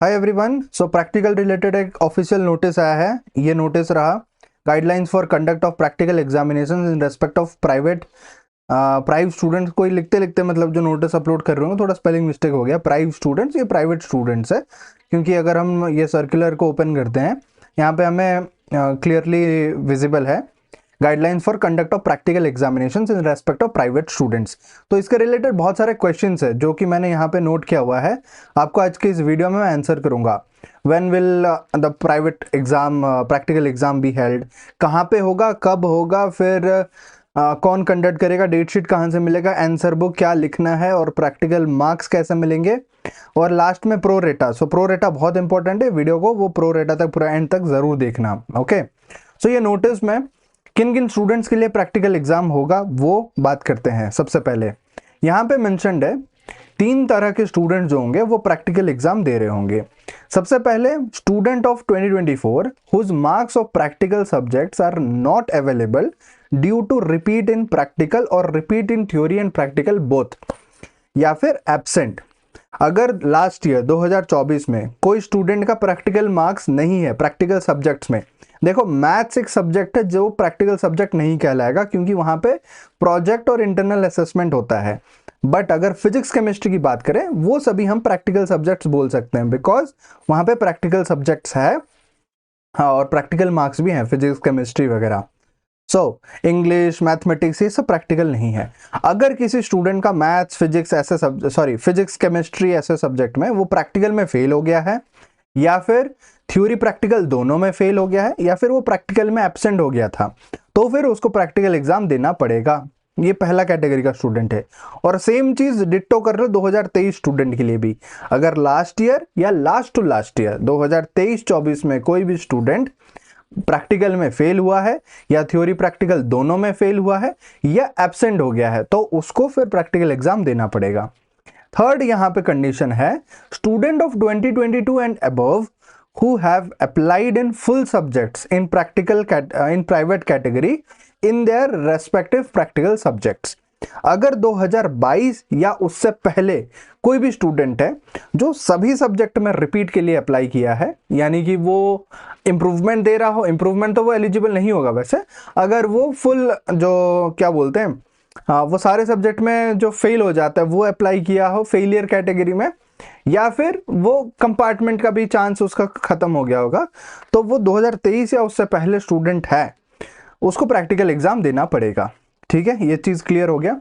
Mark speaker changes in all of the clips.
Speaker 1: Hi everyone. सो practical related एक official notice आया है। ये नोटिस रहा guidelines for conduct of practical examination in respect of private students. कोई लिखते लिखते मतलब जो नोटिस अपलोड कर रहे हो थोड़ा स्पेलिंग मिस्टेक हो गया। प्राइवेट स्टूडेंट्स, ये प्राइवेट स्टूडेंट्स है, क्योंकि अगर हम ये सर्कुलर को ओपन करते हैं यहाँ पे हमें क्लियरली विजिबल है guidelines for conduct of practical examinations in respect of private students. तो इसके रिलेटेड बहुत सारे क्वेश्चंस है जो कि मैंने यहाँ पे नोट किया हुआ है। आपको आज की इस वीडियो में मैं आंसर करूंगा। When will the private exam practical exam be held, कहाँ पे होगा, कब होगा, फिर कौन कंडक्ट करेगा, डेट शीट कहाँ से मिलेगा, आंसर बुक क्या लिखना है और प्रैक्टिकल मार्क्स कैसे मिलेंगे, और लास्ट में प्रो रेटा। सो प्रो रेटा बहुत इंपॉर्टेंट है, वीडियो को वो प्रो रेटा तक पूरा एंड तक जरूर देखना। ओके, सो ये नोटिस में किन किन स्टूडेंट्स के लिए प्रैक्टिकल एग्जाम होगा वो बात करते हैं। सबसे पहले यहाँ पे मेंशन्ड है 3 तरह के स्टूडेंट जो होंगे वो प्रैक्टिकल एग्जाम दे रहे होंगे। सबसे पहले student of 2024 whose marks of practical subjects are not available due to repeat in practical और repeat in theory and practical both, या फिर एब्सेंट। अगर लास्ट ईयर 2024 में कोई स्टूडेंट का प्रैक्टिकल मार्क्स नहीं है प्रैक्टिकल सब्जेक्ट्स में, देखो मैथ्स एक सब्जेक्ट है जो प्रैक्टिकल सब्जेक्ट नहीं कहलाएगा क्योंकि वहां पे प्रोजेक्ट और इंटरनल असेसमेंट होता है। बट अगर फिजिक्स केमिस्ट्री की बात करें वो सभी हम प्रैक्टिकल सब्जेक्ट्स बोल सकते हैं, बिकॉज वहां पे प्रैक्टिकल सब्जेक्ट्स है। हाँ, और प्रैक्टिकल मार्क्स भी हैं फिजिक्स केमिस्ट्री वगैरह। सो इंग्लिश मैथमेटिक्स ये सब प्रैक्टिकल नहीं है। अगर किसी स्टूडेंट का मैथ्स फिजिक्स ऐसे फिजिक्स केमिस्ट्री ऐसे सब्जेक्ट में वो प्रैक्टिकल में फेल हो गया है, या फिर थ्योरी प्रैक्टिकल दोनों में फेल हो गया है, या फिर वो प्रैक्टिकल में एब्सेंट हो गया था, तो फिर उसको प्रैक्टिकल एग्जाम देना पड़ेगा। ये पहला कैटेगरी का स्टूडेंट है। और सेम चीज डिट्टो कर रहे हो 2023 स्टूडेंट के लिए भी। अगर लास्ट ईयर या लास्ट टू लास्ट ईयर 2023-24 में कोई भी स्टूडेंट प्रैक्टिकल में फेल हुआ है या थ्योरी प्रैक्टिकल दोनों में फेल हुआ है या एब्सेंट हो गया है, तो उसको फिर प्रैक्टिकल एग्जाम देना पड़ेगा। थर्ड यहां पे कंडीशन है student of 2022 and above who have applied in full subjects in private category in their respective practical subjects। अगर 2022 या उससे पहले कोई भी स्टूडेंट है जो सभी सब्जेक्ट में रिपीट के लिए अप्लाई किया है, यानी कि वो इंप्रूवमेंट दे रहा हो, इंप्रूवमेंट तो वो एलिजिबल नहीं होगा वैसे, अगर वो फुल जो क्या बोलते हैं, हाँ, वो सारे सब्जेक्ट में जो फेल हो जाता है वो अप्लाई किया हो फेलियर कैटेगरी में, या फिर वो कंपार्टमेंट का भी चांस उसका खत्म हो गया होगा, तो वो 2023 या उससे पहले स्टूडेंट है, उसको प्रैक्टिकल एग्जाम देना पड़ेगा। ठीक है, ये चीज क्लियर हो गया।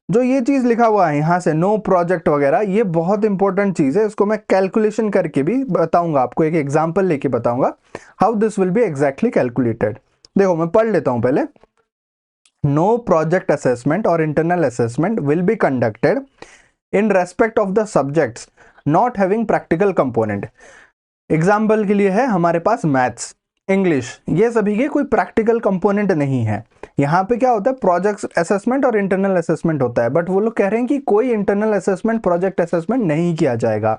Speaker 1: जो ये चीज लिखा हुआ है यहाँ से नो प्रोजेक्ट वगैरह, ये बहुत इंपॉर्टेंट चीज है। इसको मैं कैलकुलेशन करके भी बताऊंगा, आपको एक एग्जांपल लेके बताऊंगा how this will be exactly calculated. देखो मैं पढ़ लेता हूं पहले। नो प्रोजेक्ट असेसमेंट और internal assessment will be conducted in respect of the subjects not having practical component। Example के लिए है हमारे पास मैथ्स, इंग्लिश, ये सभी के कोई प्रैक्टिकल कंपोनेंट नहीं है। यहाँ पे क्या होता है, प्रोजेक्ट असेसमेंट और इंटरनल असेसमेंट होता है, बट वो लोग कह रहे हैं कि कोई इंटरनल असेसमेंट प्रोजेक्ट असेसमेंट नहीं किया जाएगा,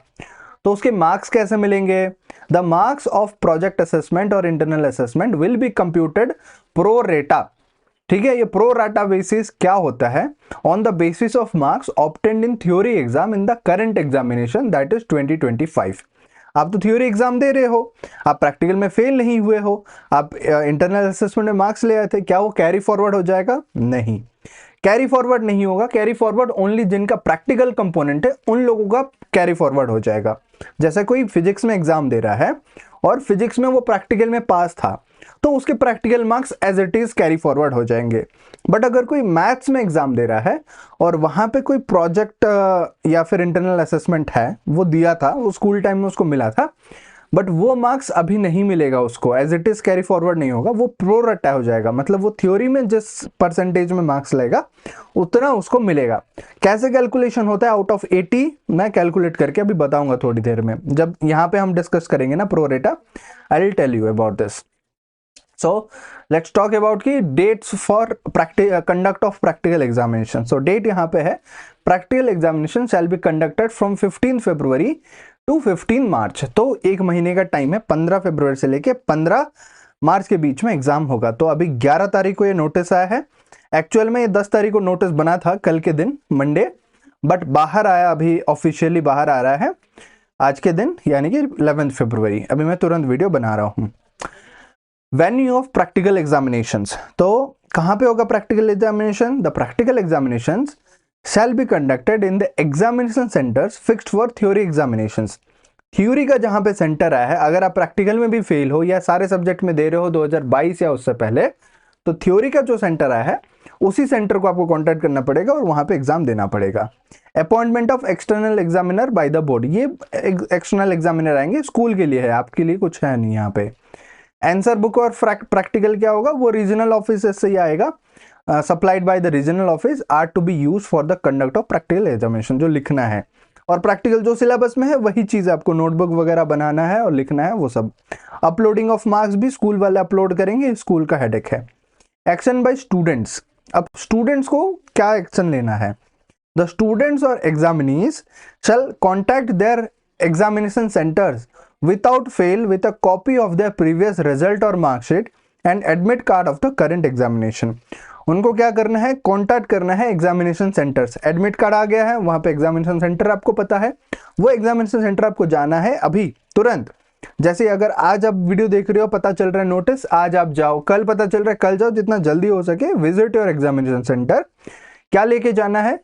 Speaker 1: तो उसके मार्क्स कैसे मिलेंगे। The marks of project assessment और internal assessment will be computed pro rata. ठीक है, ये प्रो राटा बेसिस क्या होता है, on the basis of marks obtained in theory exam in the current examination that is 2025। आप तो थ्योरी एग्जाम दे रहे हो, आप प्रैक्टिकल में फेल नहीं हुए हो, आप इंटरनल असेसमेंट में मार्क्स ले आए थे, क्या वो कैरी फॉरवर्ड हो जाएगा? नहीं, कैरी फॉरवर्ड नहीं होगा। कैरी फॉरवर्ड ओनली जिनका प्रैक्टिकल कंपोनेंट है उन लोगों का कैरी फॉरवर्ड हो जाएगा। जैसे कोई फिजिक्स में एग्जाम दे रहा है और फिजिक्स में वो प्रैक्टिकल में पास था, तो उसके practical marks as it is carry forward हो जाएंगे। बट अगर कोई मैथ्स में एग्जाम दे रहा है और वहां पे कोई प्रोजेक्ट या फिर इंटरनल असेसमेंट है, वो दिया था, वो स्कूल टाइम में उसको मिला था, बट वो मार्क्स अभी नहीं मिलेगा उसको, as it is carry forward नहीं होगा, वो प्रो रटा हो जाएगा। मतलब वो थ्योरी में जिस परसेंटेज में मार्क्स लेगा उतना उसको मिलेगा। कैसे कैलकुलेशन होता है आउट ऑफ 80, मैं कैलकुलेट करके अभी बताऊंगा थोड़ी देर में, जब यहाँ पे हम डिस्कस करेंगे ना pro rata, I will tell you about this. So let's talk about की dates for conduct of practical examination। So date यहाँ पे है, practical examination shall be conducted from 15 February to 15 March। तो एक महीने का टाइम है, 15 फरवरी से लेके 15 मार्च के बीच में एग्जाम होगा। तो अभी 11 तारीख को ये नोटिस आया है। एक्चुअल में ये 10 तारीख को नोटिस बना था कल के दिन मंडे, बट बाहर आया, अभी ऑफिशियली बाहर आ रहा है आज के दिन यानी कि 11 फरवरी, अभी मैं तुरंत वीडियो बना रहा हूँ। वेन्यू ऑफ प्रैक्टिकल एग्जामिनेशंस, तो कहाँ पे होगा practical examination? The practical examinations shall be conducted in the examination centres fixed for theory examinations. Theory का जहां पे सेंटर आया है, अगर आप प्रैक्टिकल में भी फेल हो या सारे सब्जेक्ट में दे रहे हो 2022 या उससे पहले, तो थ्योरी का जो सेंटर आया है उसी सेंटर को आपको कांटेक्ट करना पड़ेगा और वहां पे एग्जाम देना पड़ेगा। Appointment of external examiner by the board, ये एक्सटर्नल एग्जामिनर आएंगे, स्कूल के लिए है, आपके लिए कुछ है नहीं यहाँ पे। आंसर बुक और प्रैक्टिकल क्या होगा, वो रीजनल ऑफिस से ही आएगा, supplied by the regional office, are to be use for the conduct of practical examination, जो लिखना है। और प्रैक्टिकल जो सिलेबस में है वही चीज आपको नोटबुक वगैरह बनाना है और लिखना है, वो सब। अपलोडिंग ऑफ मार्क्स भी स्कूल वाले अपलोड करेंगे, स्कूल का हेडेक है। एक्शन बाय स्टूडेंट्स, अब स्टूडेंट्स को क्या एक्शन लेना है? द स्टूडेंट्स और examinees shall contact their examination centres without fail with a copy of their previous result or mark sheet and admit card of the current examination। उनको क्या करना है? कांटेक्ट करना है एग्जामिनेशन सेंटर्स। एडमिट कार्ड आ गया है, वहां पे एग्जामिनेशन सेंटर आपको पता है, वो एग्जामिनेशन सेंटर आपको जाना है अभी तुरंत। जैसे अगर आज आप वीडियो देख रहे हो, पता चल रहा है नोटिस, आज आप जाओ, कल पता चल रहा है कल जाओ, जितना जल्दी हो सके विजिट योर एग्जामिनेशन सेंटर। क्या लेके जाना है?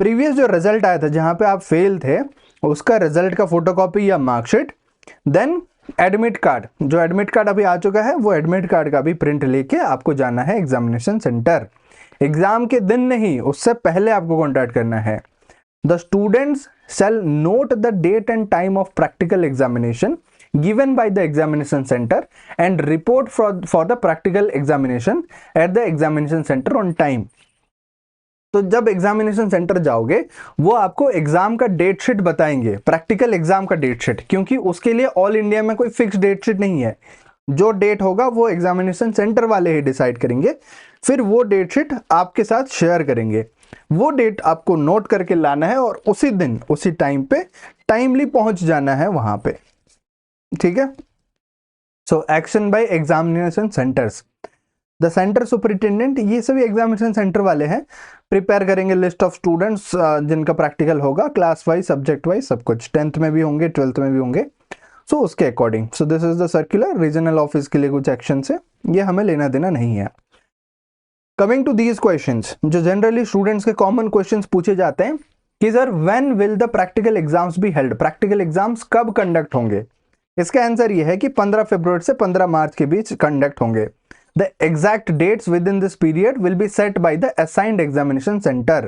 Speaker 1: प्रीवियस जो रिजल्ट आया था जहां पे आप फेल थे, उसका रिजल्ट का फोटोकॉपी या मार्कशीट, देन एडमिट कार्ड, जो एडमिट कार्ड अभी आ चुका है वो एडमिट कार्ड का भी प्रिंट लेके आपको जाना है एग्जामिनेशन सेंटर। एग्जाम के दिन नहीं, उससे पहले आपको कांटेक्ट करना है। The students shall note the date and time of practical examination given by the examination center and report for the practical examination at the examination center on time। तो जब एग्जामिनेशन सेंटर जाओगे वो आपको exam का date sheet बताएंगे, practical exam का date sheet, क्योंकि उसके लिए ऑल इंडिया में कोई फिक्स डेट शीट नहीं है। जो डेट होगा वो एग्जामिनेशन सेंटर वाले ही डिसाइड करेंगे, फिर वो डेट शीट आपके साथ शेयर करेंगे। वो डेट आपको नोट करके लाना है और उसी दिन उसी टाइम पे टाइमली पहुंच जाना है वहां पे, ठीक है। So action by examination centres, the centre superintendent, ये सभी एग्जामिनेशन सेंटर वाले हैं, प्रिपेयर करेंगे लिस्ट ऑफ स्टूडेंट्स जिनका प्रैक्टिकल होगा, क्लास वाइज, सब्जेक्ट वाइज, सब कुछ, 10th में भी होंगे, 12th में भी होंगे, सो उसके according. So this is the circular, regional office के लिए कुछ एक्शन है, ये हमें लेना देना नहीं है। कमिंग टू दीज क्वेश्चंस, जो जनरली स्टूडेंट्स के कॉमन क्वेश्चंस पूछे जाते हैं कि sir when will the practical exams be held, practical exams कब कंडक्ट होंगे? इसका आंसर ये है कि 15 फरवरी से 15 मार्च के बीच कंडक्ट होंगे। The exact dates within this period will be set by the assigned examination center।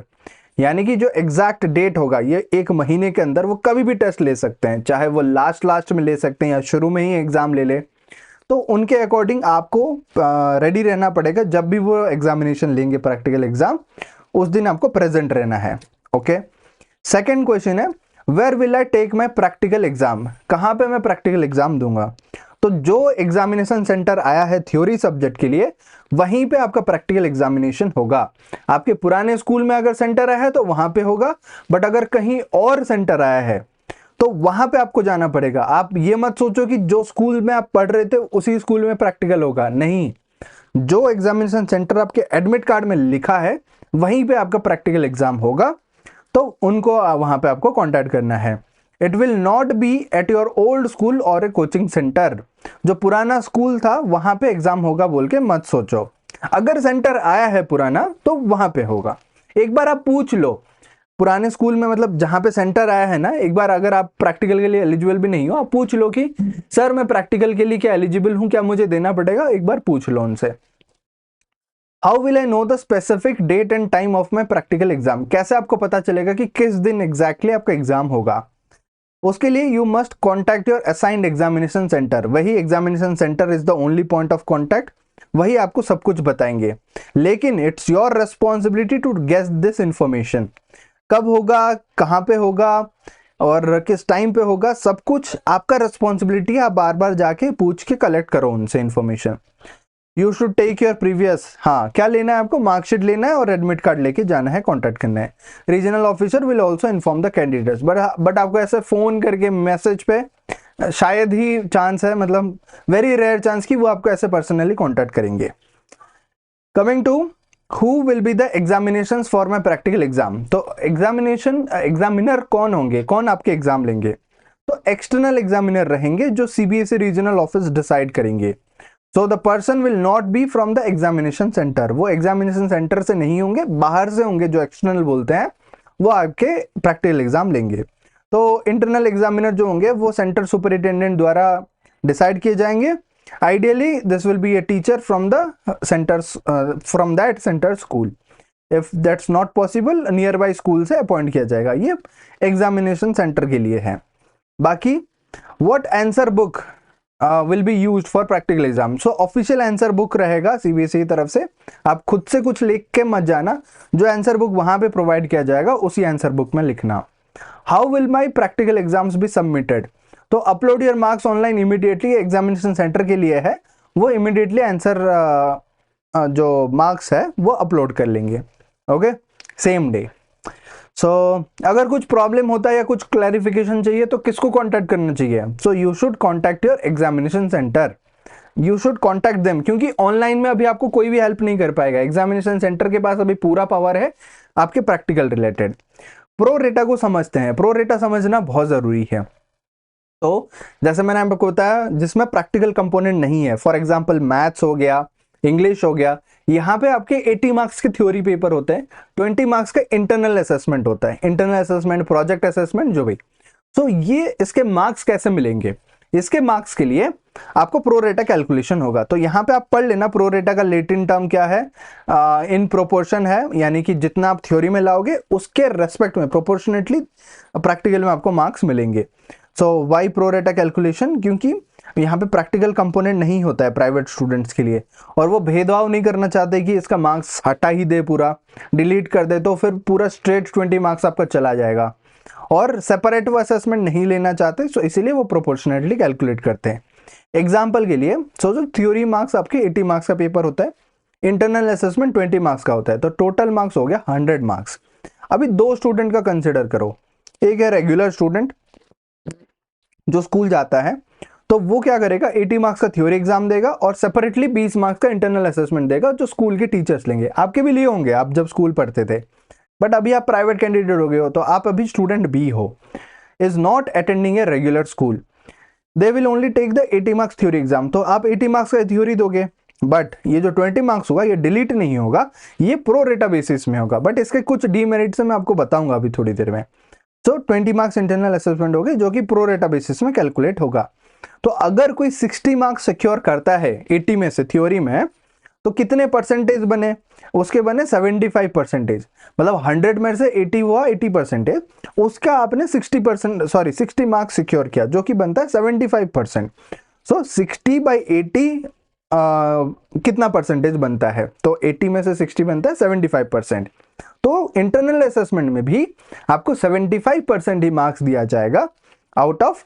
Speaker 1: यानी कि जो एग्जैक्ट डेट होगा, ये एक महीने के अंदर वो कभी भी टेस्ट ले सकते हैं, चाहे वो लास्ट में ले सकते हैं या शुरू में ही एग्जाम ले ले, तो उनके अकॉर्डिंग आपको रेडी रहना पड़ेगा। जब भी वो एग्जामिनेशन लेंगे प्रैक्टिकल एग्जाम, उस दिन आपको प्रेजेंट रहना है, ओके। सेकेंड क्वेश्चन है, where will I take my practical exam, कहाँ पे मैं प्रैक्टिकल एग्जाम दूंगा? तो जो एग्जामिनेशन सेंटर आया है थ्योरी सब्जेक्ट के लिए, वहीं पे आपका प्रैक्टिकल एग्जामिनेशन होगा। आपके पुराने स्कूल में अगर सेंटर आया है तो वहां पे होगा, बट अगर कहीं और सेंटर आया है तो वहां पे आपको जाना पड़ेगा। आप ये मत सोचो कि जो स्कूल में आप पढ़ रहे थे उसी स्कूल में प्रैक्टिकल होगा, नहीं। जो एग्जामिनेशन सेंटर आपके एडमिट कार्ड में लिखा है वहीं पे आपका प्रैक्टिकल एग्जाम होगा, तो उनको वहां पे आपको कॉन्टैक्ट करना है। It will not be at your old school और ए कोचिंग सेंटर, जो पुराना स्कूल था वहां पे एग्जाम होगा बोल के मत सोचो। अगर सेंटर आया है पुराना तो वहां पे होगा। एक बार आप पूछ लो पुराने स्कूल में, मतलब जहां पे सेंटर आया है ना, एक बार अगर आप प्रैक्टिकल के लिए एलिजिबल भी नहीं हो, आप पूछ लो कि सर मैं प्रैक्टिकल के लिए क्या एलिजिबल हूं, क्या मुझे देना पड़ेगा, एक बार पूछ लो उनसे। How will I know the specific date and time of my practical exam, कैसे आपको पता चलेगा कि किस दिन एग्जैक्टली आपका एग्जाम होगा? उसके लिए you must contact your assigned examination centre. वही examination centre is the only point of contact, वही आपको सब कुछ बताएंगे। लेकिन it's your responsibility to guess this information, कब होगा, कहाँ पे होगा और किस टाइम पे होगा, सब कुछ आपका रेस्पॉन्सिबिलिटी है। आप बार बार जाके पूछ के कलेक्ट करो उनसे information. You should take your previous, हाँ क्या लेना है आपको? मार्कशीट लेना है और एडमिट कार्ड लेके जाना है, कॉन्टैक्ट करना है। Regional officer will also inform the candidates, but आपको ऐसे फोन करके मैसेज पे शायद ही चांस है, मतलब वेरी रेयर चांस कि वो आपको ऐसे पर्सनली कॉन्टैक्ट करेंगे। Coming to who will be the examination for my practical exam, तो एग्जामिनेशन एग्जामिनर कौन होंगे, कौन आपके एग्जाम लेंगे? तो एक्सटर्नल एग्जामिनर रहेंगे जो सीबीएसई रीजनल ऑफिस डिसाइड करेंगे। So the person will not be from the examination centre, वो एग्जामिनेशन सेंटर से नहीं होंगे, बाहर से होंगे, जो एक्सटर्नल बोलते हैं, वो आपके प्रैक्टिकल एग्जाम लेंगे। तो इंटरनल एग्जामिनर जो होंगे वो सेंटर सुपरिटेंडेंट द्वारा डिसाइड किए जाएंगे। Ideally this will be a teacher from the centres, from that centre school. If that's not possible, near by school से अपॉइंट किया जाएगा। ये एग्जामिनेशन सेंटर के लिए है। बाकी what answer book will be used for practical exam, so official answer book रहेगा CBSE तरफ से, आप खुद से कुछ लिख के मत जाना, जो आंसर बुक वहां पे प्रोवाइड किया जाएगा उसी आंसर बुक में लिखना। How will my practical exams be submitted, तो upload your marks online immediately, examination centre के लिए है, वो इमीडिएटली आंसर जो मार्क्स है वो अपलोड कर लेंगे, ओके, सेम डे। सो अगर कुछ प्रॉब्लम होता है या कुछ क्लैरिफिकेशन चाहिए तो किसको कांटेक्ट करना चाहिए? So you should contact your examination centre, you should contact them, क्योंकि ऑनलाइन में अभी आपको कोई भी हेल्प नहीं कर पाएगा। एग्जामिनेशन सेंटर के पास अभी पूरा पावर है आपके प्रैक्टिकल रिलेटेड। प्रो रेटा को समझते हैं, प्रो रेटा समझना बहुत जरूरी है। तो जैसे मैंने आपको बताया, जिसमें प्रैक्टिकल कंपोनेंट नहीं है, फॉर एग्जांपल मैथ्स हो गया, इंग्लिश हो गया, यहाँ पे आपके 80 मार्क्स के थ्योरी पेपर होते हैं, 20 मार्क्स का इंटरनल असेसमेंट होता है, इंटरनल असेसमेंट, प्रोजेक्ट असेसमेंट, जो भी। तो ये इसके मार्क्स कैसे मिलेंगे? इसके मार्क्स के लिए आपको प्रो रेटा कैलकुलेशन होगा। तो यहाँ पे आप पढ़ लेना प्रो रेटा का लेटिन टर्म क्या है, इन प्रोपोर्शन है, यानी कि जितना आप थ्योरी में लाओगे उसके रेस्पेक्ट में प्रोपोर्शनेटली प्रैक्टिकल में आपको मार्क्स मिलेंगे। सो वाई प्रो रेटा कैलकुलेशन? क्योंकि यहाँ पे प्रैक्टिकल कंपोनेंट नहीं होता है प्राइवेट स्टूडेंट्स के लिए, और वो भेदभाव नहीं करना चाहते कि इसका मार्क्स हटा ही दे, पूरा डिलीट कर दे, तो फिर पूरा स्ट्रेट 20 मार्क्स आपका चला जाएगा, और सेपरेट वो असेसमेंट नहीं लेना चाहते, सो इसीलिए वो प्रोपोर्शनेटली कैलकुलेट करते हैं। एग्जाम्पल के लिए सोचो, थ्योरी मार्क्स आपके 80 मार्क्स का पेपर होता है, इंटरनल असेसमेंट 20 मार्क्स का होता है, तो टोटल मार्क्स हो गया 100 मार्क्स। अभी दो स्टूडेंट का कंसिडर करो, एक है रेगुलर स्टूडेंट जो स्कूल जाता है, तो वो क्या करेगा, 80 मार्क्स का थ्योरी एग्जाम देगा और सेपरेटली 20 मार्क्स का इंटरनल असेसमेंट देगा, जो स्कूल के टीचर्स लेंगे। आपके भी लिए होंगे, आप जब स्कूल पढ़ते थे, बट अभी आप प्राइवेट कैंडिडेट हो गए हो, तो आप अभी स्टूडेंट बी हो, is not attending a regular school, they will only take the 80 marks theory exam. तो आप 80 मार्क्स का थ्योरी दोगे, बट ये जो 20 मार्क्स होगा ये डिलीट नहीं होगा, ये प्रो रेटा बेसिस में होगा, बट इसके कुछ डीमेरिट्स मैं आपको बताऊंगा अभी थोड़ी देर में। तो 20 मार्क्स इंटरनल असेसमेंट होगी, जो कि प्रो रेटा बेसिस में कैलकुलेट होगा। तो अगर कोई 60 मार्क्स सिक्योर करता है 80 में से थ्योरी में, तो कितने परसेंटेज बने? उसके बने 75%, मतलब 100 में से 80 हुआ 80%, उसका आपने 60 मार्क्स सिक्योर किया, जो कि बनता है 75%। सो 60/80 कितना परसेंटेज बनता है? तो 80 में से 60 बनता है 75%। तो इंटरनल असेसमेंट में भी आपको 75% ही मार्क्स दिया जाएगा आउट ऑफ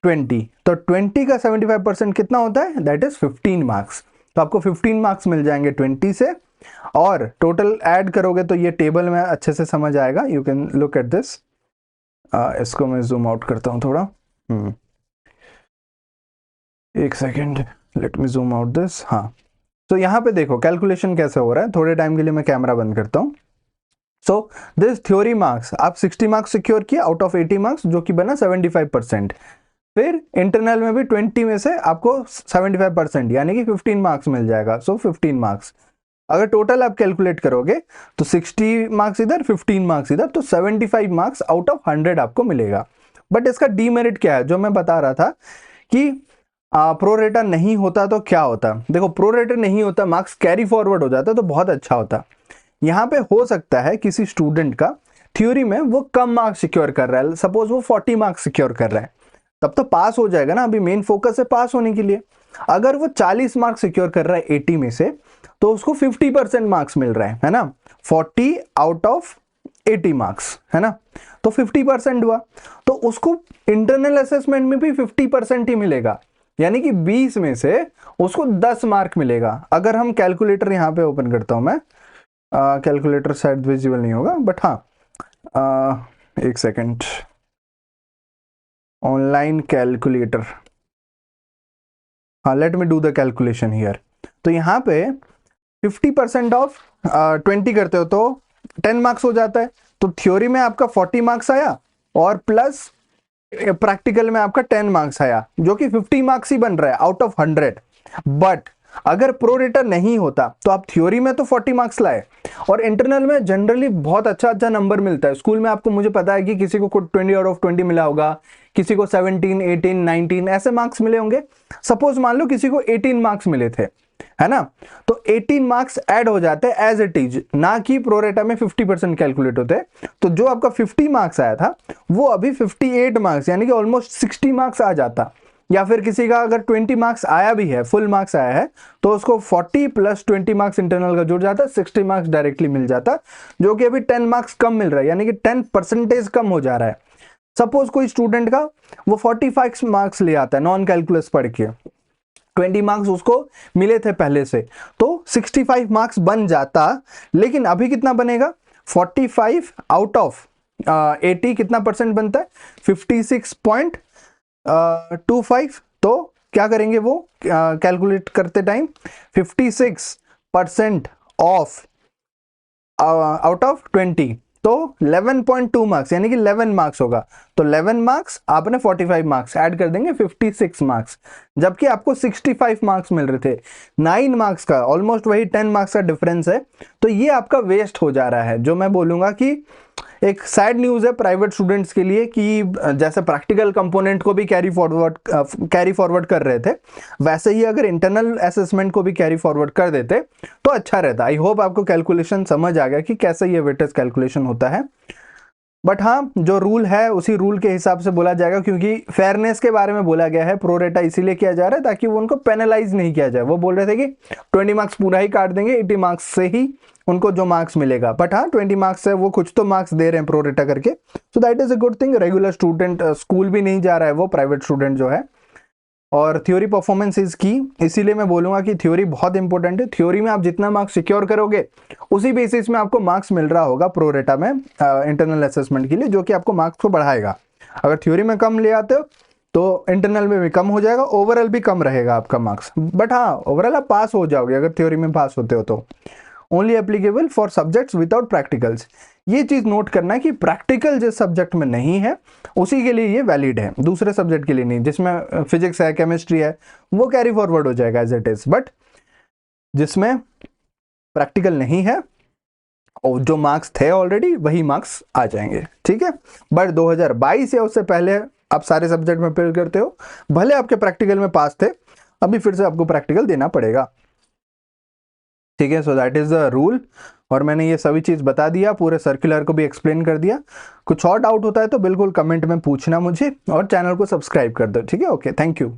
Speaker 1: 20। तो 20 का 75% कितना होता है? That is 15 marks. तो आपको 15 मार्क्स मिल जाएंगे 20 से, और टोटल ऐड करोगे तो ये टेबल में अच्छे से समझ आएगा। You can look at this. इसको मैं जूम आउट करता हूं थोड़ा, एक second, let me zoom out this. हाँ, तो यहाँ पे देखो कैलकुलेशन कैसे हो रहा है। थोड़े टाइम के लिए मैं कैमरा बंद करता हूँ। सो दिस थ्योरी मार्क्स, आप 60 मार्क्स सिक्योर किए आउट ऑफ 80 मार्क्स, जो कि बना 75%। फिर इंटरनल में भी 20 में से आपको 75% यानी कि 15 मार्क्स मिल जाएगा। सो 15 मार्क्स अगर टोटल आप कैलकुलेट करोगे तो 60 मार्क्स इधर, 15 मार्क्स इधर, तो 75 मार्क्स आउट ऑफ 100 आपको मिलेगा। बट इसका डीमेरिट क्या है, जो मैं बता रहा था कि प्रो रेटा नहीं होता तो क्या होता। देखो, प्रो रेटा नहीं होता, मार्क्स कैरी फॉरवर्ड हो जाता तो बहुत अच्छा होता। यहाँ पे हो सकता है किसी स्टूडेंट का थ्योरी में वो कम मार्क्स सिक्योर कर रहा है, सपोज वो 40 मार्क्स सिक्योर कर रहा है, तब तो पास हो जाएगा ना, अभी मेन फोकस है पास होने के लिए। अगर वो 40 मार्क्स सिक्योर कर रहा है 80 में से, तो उसको 50% मार्क्स मिल रहा है ना, 40 आउट ऑफ 80 मार्क्स, है ना, तो 50% हुआ। तो उसको इंटरनल असेसमेंट में भी 50% ही मिलेगा, यानी कि 20 में से उसको 10 मार्क मिलेगा। अगर हम कैलकुलेटर यहाँ पे ओपन करता हूं मैं, कैलकुलेटर शायद विजिबल नहीं होगा, बट हाँ, एक सेकेंड, ऑनलाइन कैलकुलेटर, हाँ, let me do the calculation here. तो यहाँ पे 50% ऑफ 20 करते हो तो 10 मार्क्स हो जाता है। तो थ्योरी में आपका 40 मार्क्स आया और प्लस प्रैक्टिकल में आपका 10 मार्क्स आया, जो कि 50 मार्क्स ही बन रहा है आउट ऑफ 100। बट अगर प्रोरेटर नहीं होता तो आप थ्योरी में तो 40 मार्क्स लाए, और इंटरनल में जनरली बहुत अच्छा अच्छा नंबर मिलता है। स्कूल में आपको, मुझे पता है कि किसी को 20 आउट ऑफ 20 मिला होगा, किसी को 17, 18, 19 ऐसे मार्क्स मिले होंगे। सपोज मान लो किसी को 18 मार्क्स मिले थे, है ना, तो 18 मार्क्स ऐड हो जाते हैं एज इट इज, ना कि प्रोरेटा में 50% कैलकुलेट होते हैं। तो जो आपका 50 मार्क्स आया था वो अभी 58 मार्क्स यानी कि ऑलमोस्ट 60 मार्क्स आ जाता। या फिर किसी का अगर 20 मार्क्स आया भी है, फुल मार्क्स आया है, तो उसको 40 प्लस 20 मार्क्स इंटरनल का जुड़ जाता, 60 मार्क्स डायरेक्टली मिल जाता, जो कि अभी 10 मार्क्स कम मिल रहा है, यानी कि 10% कम हो जा रहा है। सपोज कोई स्टूडेंट का वो 45 मार्क्स ले आता है नॉन कैलकुलस पढ़ के, 20 मार्क्स उसको मिले थे पहले से, तो 65 मार्क्स बन जाता। लेकिन अभी कितना बनेगा, 45 आउट ऑफ 80 कितना परसेंट बनता है, 56.25। तो क्या करेंगे वो कैलकुलेट करते टाइम, 56% ऑफ आउट ऑफ 20, तो 11.2 मार्क्स यानी कि 11 मार्क्स होगा। तो 11 मार्क्स आपने 45 मार्क्स ऐड कर देंगे, 56 मार्क्स, जबकि आपको 65 मार्क्स मिल रहे थे। 9 मार्क्स का, ऑलमोस्ट वही 10 मार्क्स का डिफरेंस है। तो ये आपका वेस्ट हो जा रहा है, जो मैं बोलूंगा कि एक सैड न्यूज़ है प्राइवेट स्टूडेंट्स के लिए, कि जैसे प्रैक्टिकल कंपोनेंट को भी कैरी फॉरवर्ड कर रहे थे, वैसे ही अगर इंटरनल असेसमेंट को भी कैरी फॉरवर्ड कर देते तो अच्छा रहता। आई होप आपको कैलकुलेशन समझ आ गया कि कैसे ये वेटेज कैलकुलेशन होता है। बट हाँ, जो रूल है उसी रूल के हिसाब से बोला जाएगा, क्योंकि फेयरनेस के बारे में बोला गया है। प्रोरेटा इसीलिए किया जा रहा है ताकि वो उनको पेनलाइज नहीं किया जाए। वो बोल रहे थे कि 20 मार्क्स पूरा ही काट देंगे, 80 मार्क्स से ही उनको जो मार्क्स मिलेगा। बट हाँ, 20 मार्क्स से वो कुछ तो मार्क्स दे रहे हैं प्रोरेटा करके, so that is a good thing. Regular student school भी नहीं जा रहा है, वो प्राइवेट स्टूडेंट जो है। और थ्योरी परफॉर्मेंस इज की, इसीलिए मैं बोलूंगा कि थ्योरी बहुत इंपॉर्टेंट है। थ्योरी में आप जितना मार्क्स सिक्योर करोगे, उसी बेसिस में आपको मार्क्स मिल रहा होगा प्रोरेटा में इंटरनल असेसमेंट के लिए, जो कि आपको मार्क्स को बढ़ाएगा। अगर थ्योरी में कम ले आते हो तो इंटरनल में भी कम हो जाएगा, ओवरऑल भी कम रहेगा आपका मार्क्स। बट हाँ, ओवरऑल आप पास हो जाओगे अगर थ्योरी में पास होते हो तो। Only applicable for subjects without practicals. ये चीज नोट करना है कि प्रैक्टिकल जिस सब्जेक्ट में नहीं है उसी के लिए ये वैलिड है, दूसरे सब्जेक्ट के लिए नहीं। जिसमें फिजिक्स है, केमिस्ट्री है, वो कैरी फॉरवर्ड हो जाएगा एज इट इज। बट जिसमें प्रैक्टिकल नहीं है और जो मार्क्स थे ऑलरेडी, वही मार्क्स आ जाएंगे, ठीक है। बट 2022 या उससे पहले आप सारे सब्जेक्ट में फेल करते हो, भले आपके प्रैक्टिकल में पास थे, अभी फिर से आपको प्रैक्टिकल देना पड़ेगा, ठीक है। So that is the rule. और मैंने ये सभी चीज़ बता दिया, पूरे सर्कुलर को भी एक्सप्लेन कर दिया। कुछ और डाउट होता है तो बिल्कुल कमेंट में पूछना मुझे, और चैनल को सब्सक्राइब कर दो, ठीक है। Okay, thank you.